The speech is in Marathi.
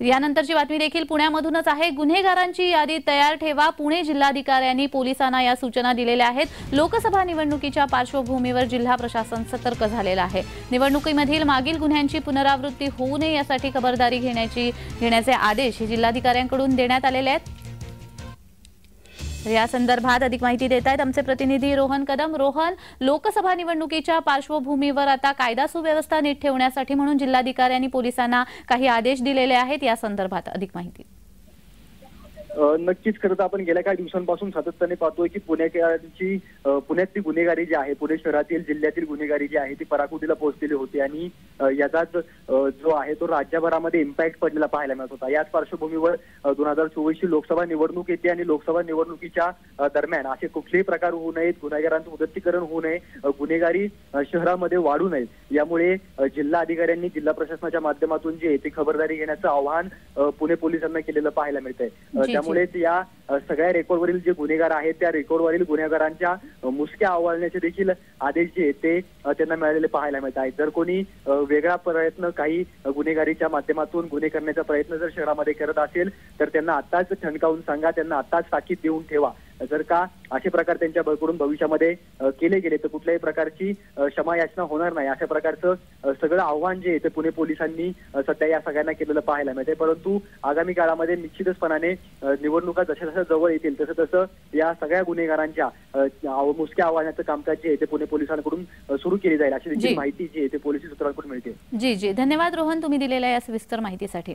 यानंतरची बातमी देखील पुण्यामधूनच आहे। गुन्हेगारांची यादी तयार ठेवा। पुणे जिल्हाधिकाऱ्यांनी पोलिसांना या सूचना दिलेल्या आहेत। लोकसभा निवडणुकीच्या पार्श्वभूमीवर जिल्हा प्रशासन सतर्क झालेलं आहे। निवडणुकीमधील मागील गुन्ह्यांची पुनरावृत्ती होऊ नये यासाठी खबरदारी घेण्याचे आदेश जिल्हाधिकाऱ्यांकडून देण्यात आलेले आहेत। या संदर्भात अधिक माहिती देत आहेत आमचे प्रतिनिधी रोहन कदम। रोहन, लोकसभा निवडणुकीच्या पार्श्वभूमीवर आता कायदा सुव्यवस्था नीट ठेवण्यासाठी म्हणून जिल्हाधिकाऱ्यांनी पोलिसांना काही आदेश दिलेले आहेत। या संदर्भात अधिक माहिती। नक्कीच खरं तर आपण गेल्या काही दिवसांपासून सातत्याने पाहतोय की पुण्यातली गुन्हेगारी जी आहे, पुणे शहरातील जिल्ह्यातील गुन्हेगारी जी आहे ती पराकोटीला पोहोचलेली होती आणि याचाच जो आहे तो राज्यभरामध्ये इम्पॅक्ट पडलेला पाहायला मिळत होता। याच पार्श्वभूमीवर 2024 ची लोकसभा निवडणूक येते आणि लोकसभा निवडणुकीच्या दरम्यान असे कुठलेही प्रकार होऊ नयेत, गुन्हेगारांचं उदात्तीकरण होऊ नये, गुन्हेगारी शहरामध्ये वाढू नये, यामुळे जिल्हा अधिकाऱ्यांनी जिल्हा प्रशासनाच्या माध्यमातून जे ते खबरदारी घेण्याचं आवाहन पुणे पोलिसांना केलेलं पाहायला मिळतंय। त्यामुळेच या सगळ्या रेकॉर्डवरील जे गुन्हेगार आहेत त्या रेकॉर्डवरील गुन्हेगारांच्या मुसक्या आवळण्याचे देखील आदेश जे ते त्यांना मिळालेले पाहायला मिळत आहेत। जर कोणी वेगळा प्रयत्न काही गुन्हेगारीच्या माध्यमातून गुन्हे करण्याचा प्रयत्न जर शहरामध्ये करत असेल तर त्यांना आताच ठणकावून सांगा, त्यांना आताच ताकीद देऊन ठेवा। जर का असे प्रकार त्यांच्याकडून भविष्यामध्ये केले गेले तर कुठल्याही प्रकारची क्षमायाचना होणार नाही, अशा प्रकारचं सगळं आव्हान जे ते पुणे पोलिसांनी सध्या या सगळ्यांना केलेलं पाहायला मिळते। परंतु आगामी काळामध्ये निश्चितपणाने निवडणुका जशा जशा जवळ येतील तसं तसं या सगळ्या गुन्हेगारांच्या मुसक्या आव्हानाचं कामकाज जे ते पुणे पोलिसांकडून सुरू केले जाईल अशी देखील माहिती जी ते पोलीस सूत्रांकडून मिळते। जी धन्यवाद रोहन, तुम्ही दिलेल्या या सविस्तर माहितीसाठी।